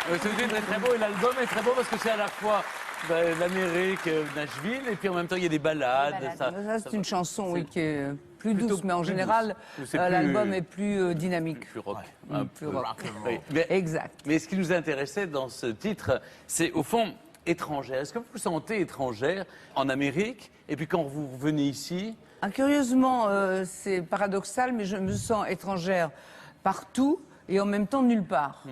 Ce film est très beau et l'album est très beau parce que c'est à la fois l'Amérique, Nashville, et puis en même temps il y a des ballades. Ça, c'est une chanson oui, qui est plus douce, mais en général, l'album est plus dynamique. Plus rock. Plus rock. Oui. Exact. Mais ce qui nous intéressait dans ce titre, c'est au fond étrangère. Est-ce que vous vous sentez étrangère en Amérique et puis quand vous revenez ici? Curieusement, c'est paradoxal, mais je me sens étrangère partout et en même temps nulle part.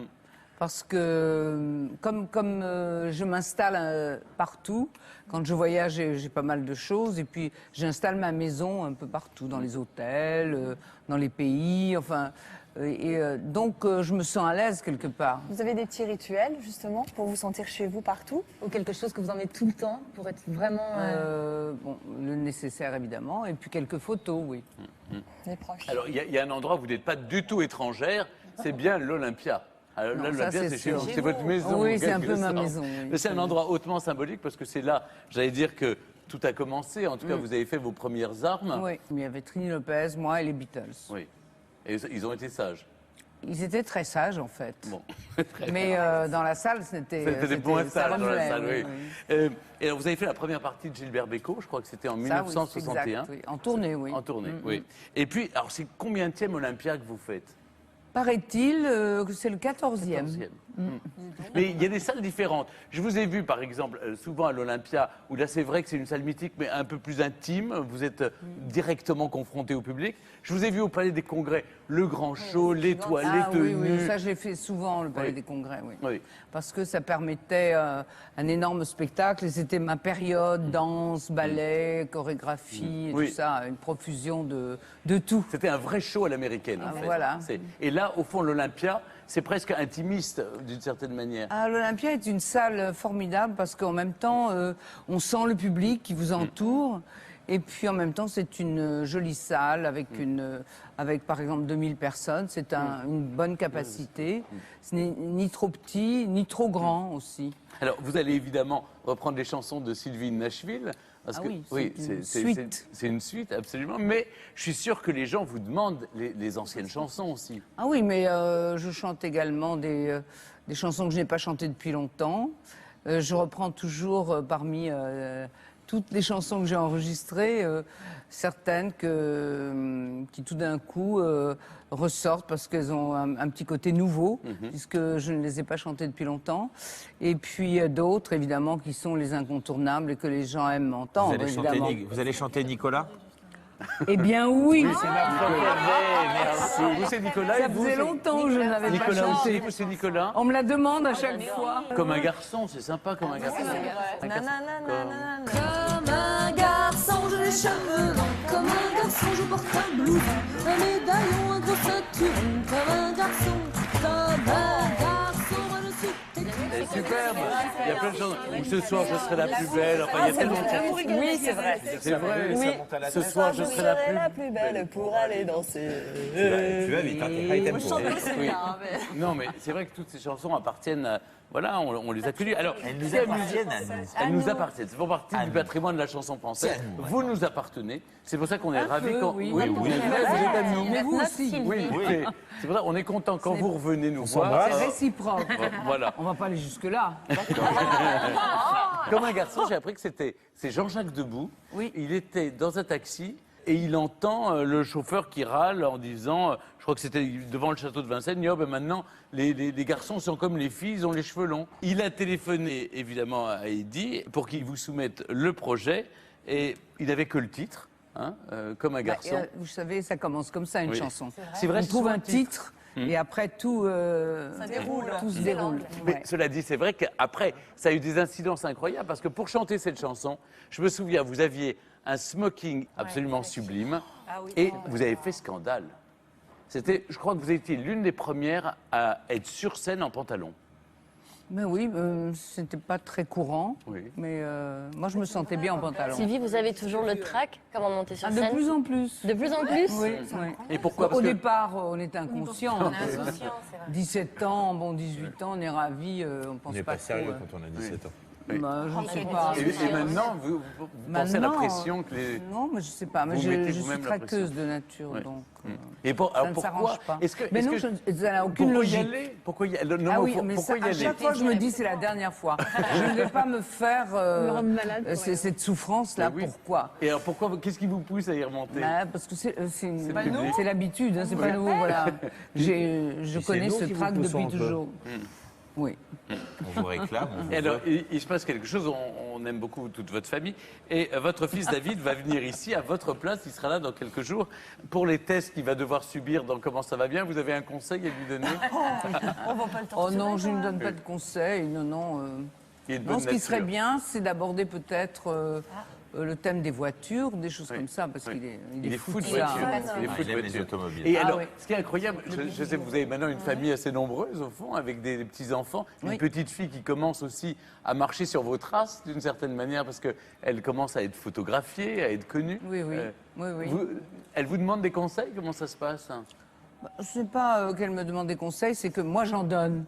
Parce que comme je m'installe partout, quand je voyage, j'ai pas mal de choses. Et puis, j'installe ma maison un peu partout, dans les hôtels, dans les pays, enfin... donc, je me sens à l'aise quelque part. Vous avez des petits rituels, justement, pour vous sentir chez vous partout? Ou quelque chose que vous emmenez tout le temps pour être vraiment... Bon, le nécessaire, évidemment. Et puis, quelques photos, oui. Les proches. Alors, il y a un endroit où vous n'êtes pas du tout étrangère, c'est bien l'Olympia. L'Olympia, c'est chez vous, c'est votre maison. Oui, c'est un peu ma maison. Oui. Mais c'est un endroit hautement symbolique parce que c'est là, j'allais dire que tout a commencé. En tout cas, vous avez fait vos premières armes. Oui, il y avait Trini Lopez, moi et les Beatles. Oui. Et ils ont été sages. Ils étaient très sages, en fait. Bon. Mais dans la salle, C'était moins sage dans la salle, oui. Oui. Et alors, vous avez fait la première partie de Gilbert Bécaud, je crois que c'était en 1961. Oui, exact, oui. En tournée, oui. En tournée, oui. Et puis, alors, c'est combienième Olympia que vous faites? Paraît-il que c'est le 14e. Mais il y a des salles différentes. Je vous ai vu, par exemple, souvent à l'Olympia, où là, c'est vrai que c'est une salle mythique, mais un peu plus intime. Vous êtes directement confronté au public. Je vous ai vu au Palais des Congrès, le grand show, les toilettes oui, nues. oui, ça, je l'ai fait souvent, le Palais Oui. des Congrès, oui. Oui. Parce que ça permettait un énorme spectacle. Et c'était ma période, danse, ballet, chorégraphie, et Oui. tout ça, une profusion de tout. C'était un vrai show à l'américaine, en fait. voilà. Et là, au fond, l'Olympia, c'est presque intimiste, d'une certaine manière. L'Olympia est une salle formidable parce qu'en même temps, on sent le public qui vous entoure. Et puis en même temps, c'est une jolie salle avec, par exemple 2000 personnes. C'est une bonne capacité. Ce n'est ni trop petit, ni trop grand aussi. Alors, vous allez évidemment reprendre les chansons de Sylvie Nashville. Parce que, c'est une suite, absolument. Mais je suis sûr que les gens vous demandent les anciennes chansons aussi. Ah oui, mais je chante également des chansons que je n'ai pas chantées depuis longtemps. Je reprends toujours parmi toutes les chansons que j'ai enregistrées, certaines qui tout d'un coup ressortent parce qu'elles ont un petit côté nouveau, puisque je ne les ai pas chantées depuis longtemps. Et puis d'autres, évidemment, qui sont les incontournables et que les gens aiment entendre, évidemment. Vous allez chanter Nicolas? Eh bien oui, C'est ma préférée, merci. Vous, c'est Nicolas. ça faisait longtemps que je n'avais pas Nicolas chanté. aussi, vous, c'est Nicolas. On me la demande à chaque fois. Comme un garçon, c'est sympa comme un garçon. Comme un garçon, je les cheveux longs. Comme un garçon, je porte un blouson, un médaillon, un gros ceinturon. Comme un garçon, moi je suis C'est superbe. Il y a plein de choses. Ou ce soir, je serai la plus belle. Enfin, il y a tellement de choses. Oui, c'est vrai. C'est vrai. Oui. Ce soir, je serai la plus belle pour aller danser. Tu vas vite, hein, t'es pas tempo. Oui. Non, mais c'est vrai que toutes ces chansons appartiennent à... Voilà, on les a connues. Alors, Elles nous c'est appartiennent à nous. elles nous appartiennent. C'est pour partie du patrimoine de la chanson française. C'est à nous, ouais. Vous nous appartenez. C'est pour ça qu'on est ravis peu, quand... oui. vous êtes amis. Mais vous aussi. Oui, c'est pour ça qu'on est content quand vous revenez nous voir. C'est réciproque. Voilà. On va pas aller jusque-là. Comme un garçon, j'ai appris que c'est Jean-Jacques Debout. Oui. Il était dans un taxi et il entend le chauffeur qui râle en disant, je crois que c'était devant le château de Vincennes, ben maintenant les garçons sont comme les filles, ils ont les cheveux longs. Il a téléphoné évidemment à Eddie pour qu'il vous soumette le projet et il n'avait que le titre, hein, comme un garçon. Vous savez, ça commence comme ça, une Oui. chanson. C'est vrai, On c'est trouve souvent un titre et après tout se déroule. Mais Ouais. cela dit, c'est vrai qu'après, ça a eu des incidences incroyables parce que pour chanter cette chanson, je me souviens, vous aviez un smoking absolument sublime et vous avez fait scandale. Je crois que vous étiez l'une des premières à être sur scène en pantalon. Mais oui, c'était pas très courant, Oui. mais moi je me sentais bien en pantalon. Sylvie, vous avez toujours le trac Comment monter sur De scène plus en plus. De plus en plus Oui, oui. Et pourquoi? Parce Au que départ, on est inconscient. 17 ans, bon 18 ans, on est ravis, on pense On n'est pas pas trop, sérieux quand on a 17 ans. Oui. Bah, je ne sais Et- pas. Et maintenant, vous pensez à la pression que les... Non, mais je sais pas. Mais Vous je mettez suis vous-même la traqueuse de nature, Ouais. donc Et ça alors ne pourquoi s'arrange pas. Est-ce que, Mais est-ce non, que- ça n'a aucune pourquoi logique. y aller? Pourquoi y aller? Non, Ah non, oui, mais pourquoi ça, y à aller? chaque fois, je me dis, c'est la dernière fois. Je ne vais pas me faire rendre malade pour rien. cette souffrance-là. Mais oui. Pourquoi Et alors pourquoi? Qu'est-ce qui vous pousse à y remonter? Bah, parce que c'est pas nouveau. c'est l'habitude, hein, c'est pas nouveau. Voilà. Je connais nous ce qui vous trac poussons depuis un peu. toujours. Oui. On vous réclame. on vous Et alors, vote. il se passe quelque chose, on aime beaucoup toute votre famille, et votre fils David va venir ici à votre place, il sera là dans quelques jours. Pour les tests qu'il va devoir subir dans Comment ça va bien, vous avez un conseil à lui donner? On va pas le Oh torturer, non, je quand ne même. donne pas de conseils. Non, non. Il est de Non, bonne ce qui serait nature. bien, c'est d'aborder peut-être le thème des voitures, des choses Oui. comme ça, parce Oui. qu'il est fou de ça, voiture. hein. Il est Ah, fou de il aime les voiture. automobiles. Et Ah alors, oui. ce qui est incroyable, je sais que vous avez maintenant une famille assez nombreuse au fond, avec des petits-enfants, une Oui. petite fille qui commence aussi à marcher sur vos traces d'une certaine manière, parce qu'elle commence à être photographiée, à être connue. Oui, oui. Oui, oui. Elle vous demande des conseils? Comment ça se passe? Ce n'est pas qu'elle me demande des conseils, c'est que moi j'en donne.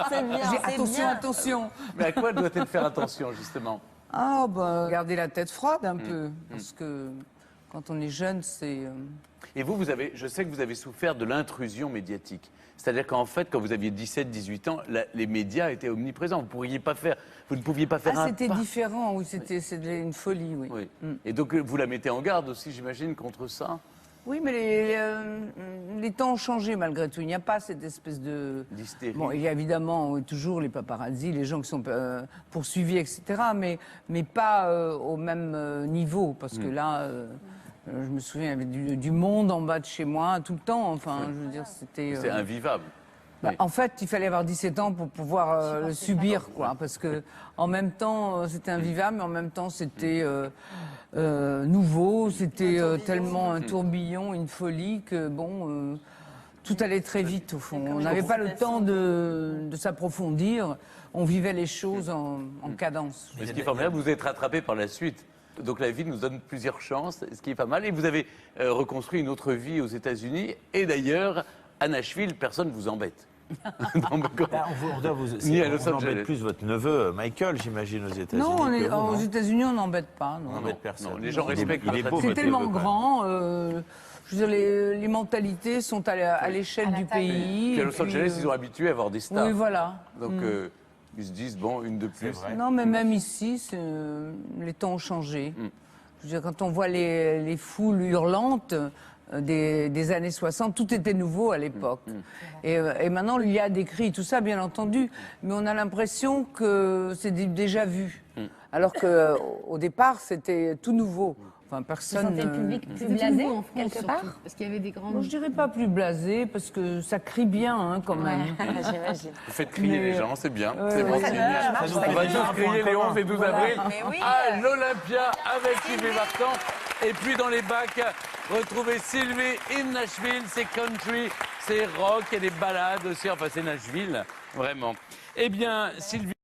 C'est bien, J'ai c'est attention, bien. attention. Mais à quoi doit-elle faire attention, justement? Ah, bah, garder la tête froide un peu. Parce que quand on est jeune, c'est. Et vous, je sais que vous avez souffert de l'intrusion médiatique. C'est-à-dire qu'en fait, quand vous aviez 17, 18 ans, les médias étaient omniprésents. Vous ne pouviez pas faire Ah, un c'était pas. différent, oui, c'était une folie, oui. Oui. Et donc, vous la mettez en garde aussi, j'imagine, contre ça? Oui, mais les temps ont changé malgré tout. Il n'y a pas cette espèce de. D'hystérie. Bon, il y a évidemment toujours les paparazzis, les gens qui sont poursuivis, etc., mais pas au même niveau. Parce que là, je me souviens, il y avait du monde en bas de chez moi tout le temps. Enfin, je veux dire, c'était. C'est invivable. Bah, Oui. en fait, il fallait avoir 17 ans pour pouvoir le subir, quoi. Parce que, en même temps, c'était invivable, mais en même temps, c'était nouveau, c'était tellement un tourbillon, une folie que, bon, tout allait très vite, au fond. On n'avait pas le temps de s'approfondir. On vivait les choses en cadence. Mais ce qui est formidable, vous êtes rattrapé par la suite. Donc la vie nous donne plusieurs chances, ce qui est pas mal. Et vous avez reconstruit une autre vie aux États-Unis. Et d'ailleurs, à Nashville, personne ne vous embête. Non, mais comment- Bah, on doit vous, Ni à Los on embête Angeles. plus votre neveu, Michael, j'imagine, aux États-Unis. Non, que vous, aux non États-Unis, on n'embête pas. Non. On n'embête personne. non, les gens Il est- respectent il est la beau, C'est votre tellement neveu, quand même. grand. Je veux dire, les mentalités sont à l'échelle du pays. Puis à et Los puis, Angeles, ils sont habitués à voir des stars. Oui, voilà. Donc ils se disent, bon, une de plus. vrai. Non, mais même ici, les temps ont changé. Je veux dire, quand on voit les foules hurlantes des années 60, tout était nouveau à l'époque. Et maintenant, il y a des cris, tout ça, bien entendu, mais on a l'impression que c'est déjà vu. Alors qu'au départ, c'était tout nouveau. Enfin, Vous personne. sentez le public plus C'était blasé, nouveau en France, quelque part? surtout, parce qu'il y avait des grandes. Bon, je dirais pas plus blasé, parce que ça crie bien, hein, quand même. J'imagine. Vous faites crier Mais- les gens, c'est bien. c'est bon ça signe. marche, ça On va marche. tous crier les 11 et 12 avril Mais oui. à l'Olympia avec Sylvie Vartan. Et puis dans les bacs, retrouvez Sylvie in Nashville. C'est country, c'est rock, il y a des balades aussi. Enfin, c'est Nashville, vraiment. Eh bien, Sylvie.